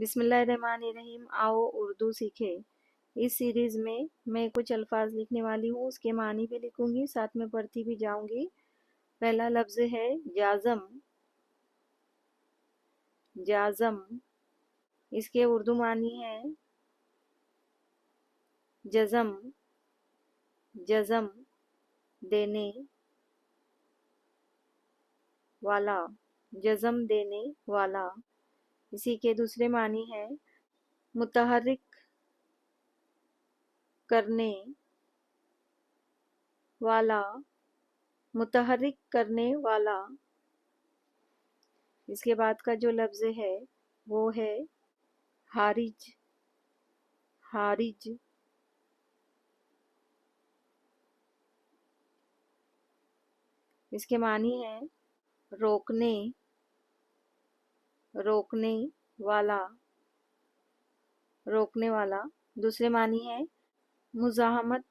बिस्मिल्लाहिर्रहमानिर्रहीम। आओ उर्दू सीखें। इस सीरीज़ में मैं कुछ अल्फाज लिखने वाली हूँ, उसके मानी भी लिखूंगी, साथ में पढ़ती भी जाऊंगी। पहला लफ्ज़ है जाज़म। जाज़म, इसके उर्दू मानी है जज़म। जज़म, देने वाला। जज़म, देने वाला। इसी के दूसरे मानी है मुतहर्रिक, करने वाला। मुतहर्रिक, करने वाला। इसके बाद का जो लफ्ज़ है वो है हारिज। हारिज, इसके मानी है रोकने। रोकने वाला। रोकने वाला। दूसरे मानी है मुज़ाहमत,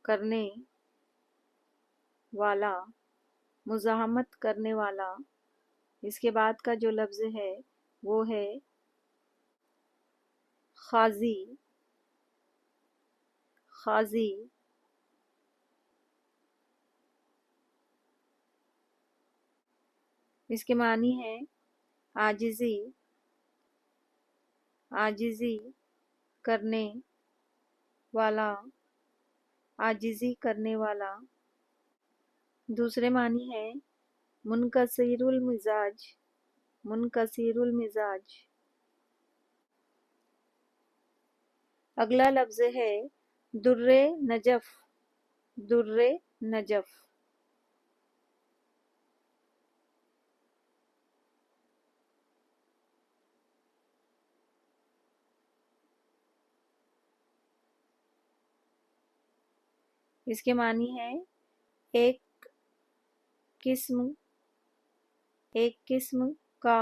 करने वाला। मुज़ाहमत, करने वाला। इसके बाद का जो लफ्ज़ है वो है खाज़ी। खाज़ी, इसके मानी है आजिज़ी। आजिज़ी, करने वाला। आजिज़ी, करने वाला। दूसरे मानी है मुनकसिरुल मिजाज। मुनकसिरुल मिजाज। अगला लफ्ज़ है दुर्रे नजफ। दुर्रे नजफ, इसके मानी है एक किस्म। एक किस्म का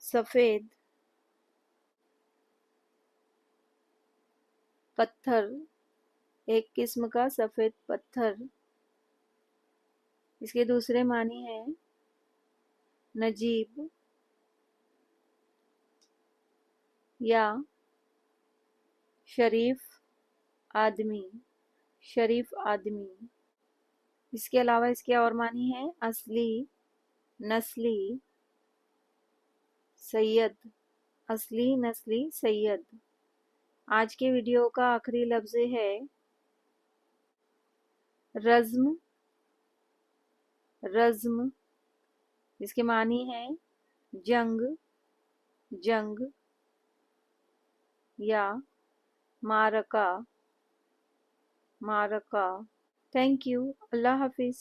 सफ़ेद पत्थर। एक किस्म का सफ़ेद पत्थर। इसके दूसरे मानी है नजीब या शरीफ आदमी। शरीफ आदमी। इसके अलावा इसके और मानी है असली, नस्ली, सैयद। असली, नस्ली, सैयद। आज के वीडियो का आखिरी लफ्ज़ है रज़्म। रज़्म, इसके मानी है जंग। जंग या मारका। मारका। Thank you. अल्लाह हाफिज़।